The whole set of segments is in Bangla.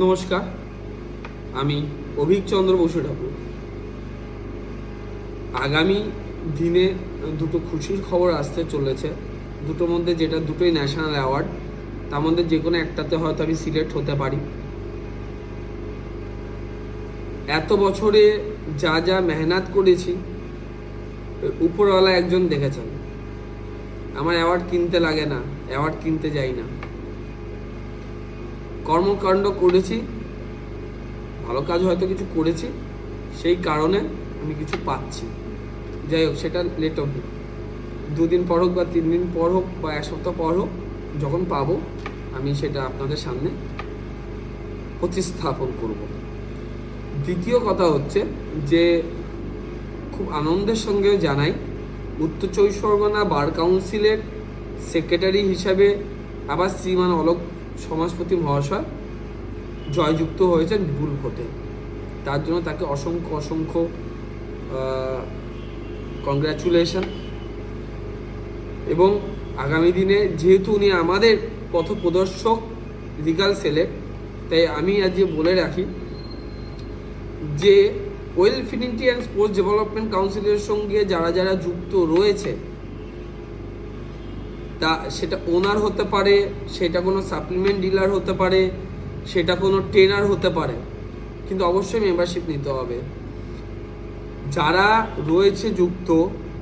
নমস্কার, আমি অভিক চন্দ্র বসু ঠাকুর। আগামী দিনে দুটো খুশির খবর আসতে চলেছে। দুটোর মধ্যে যেটা দুটোই ন্যাশনাল অ্যাওয়ার্ড, তার মধ্যে যে কোনো একটাতে হয়তো আমি সিলেক্ট হতে পারি। এত বছরে যা যা মেহনত করেছি, উপরওয়ালা একজন দেখেছেন। আমার অ্যাওয়ার্ড কিনতে লাগে না, অ্যাওয়ার্ড কিনতে যাই না। কর্মকাণ্ড করেছি, ভালো কাজ হয়তো কিছু করেছি, সেই কারণে আমি কিছু পাচ্ছি। যাই হোক, সেটা লেট অবধি, 2 দিন পর হোক বা 3 দিন পর হোক বা 1 সপ্তাহ পর হোক, যখন পাবো আমি সেটা আপনাদের সামনে প্রতিস্থাপন করব। দ্বিতীয় কথা হচ্ছে যে খুব আনন্দের সঙ্গে জানাই, উত্তর 24 পরগনা বার কাউন্সিলের সেক্রেটারি হিসাবে আবার শ্রীমান অলোক সমাজপতি মহাশয় জয়যুক্ত হয়েছেন বিপুল ভোটে। তার জন্য তাকে অসংখ্য অসংখ্য কংগ্র্যাচুলেশন। এবং আগামী দিনে যেহেতু উনি আমাদের পথপ্রদর্শক লিগাল সেলে, তাই আমি আজকে বলে রাখি যে ওয়েলফেয়ার অ্যান্ড স্পোর্টস ডেভেলপমেন্ট কাউন্সিলের সঙ্গে যারা যারা যুক্ত রয়েছে, তা সেটা ওনার হতে পারে, সেটা কোনো সাপ্লিমেন্ট ডিলার হতে পারে, সেটা কোনো ট্রেনার হতে পারে, কিন্তু অবশ্যই মেম্বারশিপ নিতে হবে। যারা রয়েছে যুক্ত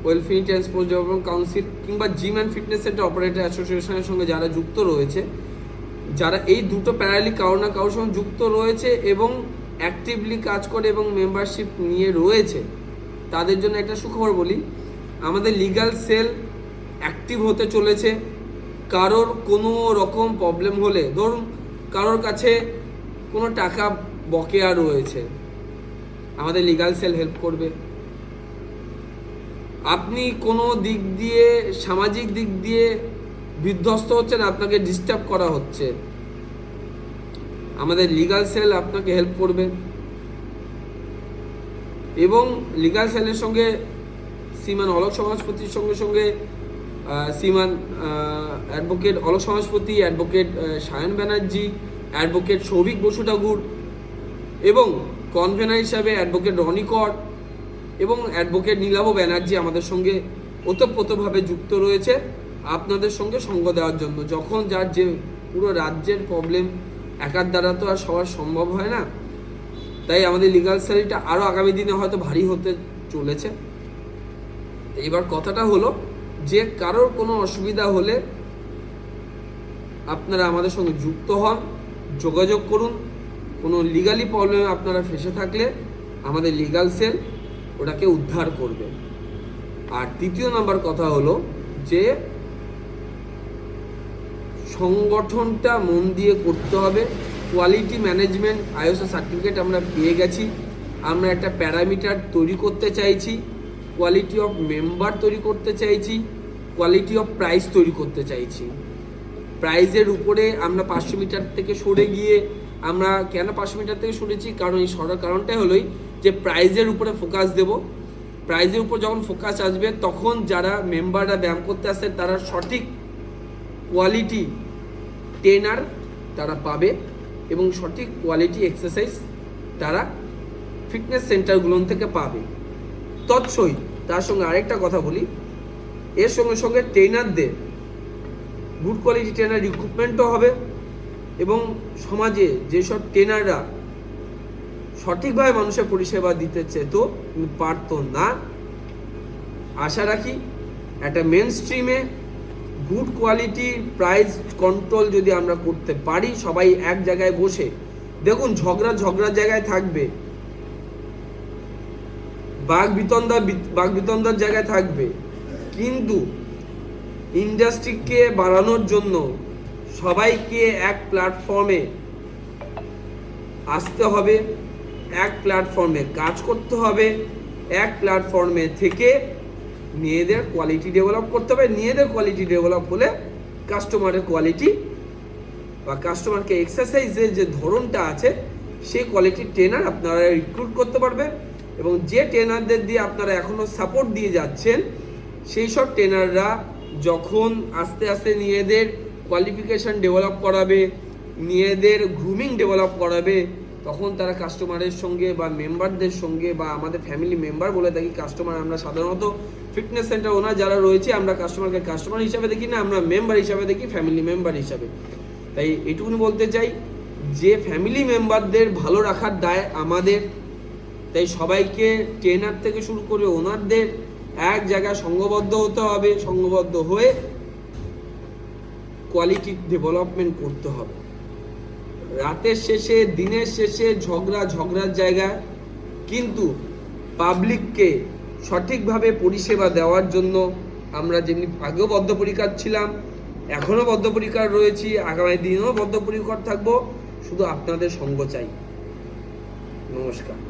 welfare and sports development council কিংবা gym and fitness centre operator অ্যাসোসিয়েশনের সঙ্গে যারা যুক্ত রয়েছে, যারা এই দুটো প্যারালি কারো না কারোর সঙ্গে যুক্ত রয়েছে এবং অ্যাক্টিভলি কাজ করে এবং মেম্বারশিপ নিয়ে রয়েছে, তাদের জন্য একটা সুখবর বলি, আমাদের লিগ্যাল সেল অ্যাক্টিভ হতে চলেছে। কারোর কোনো রকম প্রবলেম হলে, ধরুন কারোর কাছে কোনো টাকা বকেয়া রয়েছে, আমাদের লিগ্যাল সেল হেল্প করবে। আপনি কোনো দিক দিয়ে, সামাজিক দিক দিয়ে বিধ্বস্ত হচ্ছেন, আপনাকে ডিস্টার্ব করা হচ্ছে, আমাদের লিগ্যাল সেল আপনাকে হেল্প করবে। এবং লিগ্যাল সেলের সঙ্গে শ্রীমান অলোক সমাজপতির সঙ্গে সঙ্গে শ্রীমান অ্যাডভোকেট অলোক সমাজপতি, অ্যাডভোকেট সায়ন ব্যানার্জি, অ্যাডভোকেট সৌভিক বসু ঠাকুর এবং কনভেনার হিসাবে অ্যাডভোকেট রনি কর এবং অ্যাডভোকেট নীলাভ ব্যানার্জি আমাদের সঙ্গে ওতপ্রোতভাবে যুক্ত রয়েছে আপনাদের সঙ্গে সঙ্গ দেওয়ার জন্য। যখন যার যে পুরো রাজ্যের প্রবলেম, একার দ্বারা তো আর সবার সম্ভব হয় না, তাই আমাদের লিগাল সেলটা আরও আগামী দিনে হয়তো ভারী হতে চলেছে। এবার কথাটা হলো যে কারোর কোনো অসুবিধা হলে আপনারা আমাদের সঙ্গে যুক্ত হন, যোগাযোগ করুন। কোনো লিগালি প্রবলেমে আপনারা ফেসে থাকলে আমাদের লিগাল সেল ওটাকে উদ্ধার করবে। আর তৃতীয় নাম্বার কথা হলো যে সংগঠনটা মন দিয়ে করতে হবে। কোয়ালিটি ম্যানেজমেন্ট আইএসও সার্টিফিকেট আমরা পেয়ে গেছি। আমরা একটা প্যারামিটার তৈরি করতে চাইছি, কোয়ালিটি অফ মেম্বার তৈরি করতে চাইছি, কোয়ালিটি অফ প্রাইস তৈরি করতে চাইছি। প্রাইজের উপরে আমরা 500 মিটার থেকে সরে গিয়ে, আমরা কেন 500 মিটার থেকে সরেছি, কারণ এই সরার কারণটাই হলোই যে প্রাইজের উপরে ফোকাস দেব। প্রাইজের উপর যখন ফোকাস আসবে, তখন যারা মেম্বাররা ব্যায়াম করতে আসে তারা সঠিক কোয়ালিটি ট্রেনার তারা পাবে এবং সঠিক কোয়ালিটি এক্সারসাইজ তারা ফিটনেস সেন্টারগুলো থেকে পাবে। তৎসই তার সঙ্গে আরেকটা কথা বলি, এর সঙ্গে সঙ্গে ট্রেনারদের গুড কোয়ালিটি ট্রেনার রিক্রুটমেন্টও হবে এবং সমাজে যেসব ট্রেনাররা সঠিকভাবে মানুষের পরিষেবা দিতে চেত পারতো না, আশা রাখি একটা মেন স্ট্রিমে গুড কোয়ালিটি প্রাইস কন্ট্রোল যদি আমরা করতে পারি, সবাই এক জায়গায় বসে, দেখুন ঝগড়ার জায়গায় থাকবে, বাঘ বিতন্দার জায়গায় থাকবে, কিন্তু ইন্ডাস্ট্রিকে বাড়ানোর জন্য সবাইকে এক প্ল্যাটফর্মে আসতে হবে, এক প্ল্যাটফর্মে কাজ করতে হবে, এক প্ল্যাটফর্মে থেকে নিজেদের কোয়ালিটি ডেভেলপ করতে হবে। নিজেদের কোয়ালিটি ডেভেলপ হলে কাস্টমারের কোয়ালিটি বা কাস্টমারকে এক্সারসাইজের যে ধরনটা আছে, সেই কোয়ালিটি ট্রেনার আপনারা রিক্রুট করতে পারবেন। এবং যে ট্রেনারদের দিয়ে আপনারা এখনও সাপোর্ট দিয়ে যাচ্ছেন, সেই সব ট্রেনাররা যখন আস্তে আস্তে নিজেদের কোয়ালিফিকেশান ডেভেলপ করাবে, নিজেদের গ্রুমিং ডেভেলপ করাবে, তখন তারা কাস্টমারের সঙ্গে বা মেম্বারদের সঙ্গে বা আমাদের ফ্যামিলি মেম্বার বলে থাকি, কাস্টমার আমরা সাধারণত ফিটনেস সেন্টার ওনার যারা রয়েছে আমরা কাস্টমারকে কাস্টমার হিসাবে দেখি না, আমরা মেম্বার হিসাবে দেখি, ফ্যামিলি মেম্বার হিসাবে। তাই এটুকুনি বলতে চাই যে ফ্যামিলি মেম্বারদের ভালো রাখার দায় আমাদের। তাই সবাইকে ট্রেনার থেকে শুরু করে ওনারদের এক জায়গায় সংঘবদ্ধ হতে হবে, সংঘবদ্ধ হয়ে কোয়ালিটি ডেভেলপমেন্ট করতে হবে। রাতের শেষে দিনের শেষে ঝগড়ার জায়গায় কিন্তু পাবলিককে সঠিকভাবে পরিষেবা দেওয়ার জন্য আমরা যেমনি আগেও বদ্ধপরিকর ছিলাম, এখনও বদ্ধপরিকর রয়েছি, আগামী দিনেও বদ্ধপরিকর থাকবো। শুধু আপনাদের সঙ্গ চাই। নমস্কার।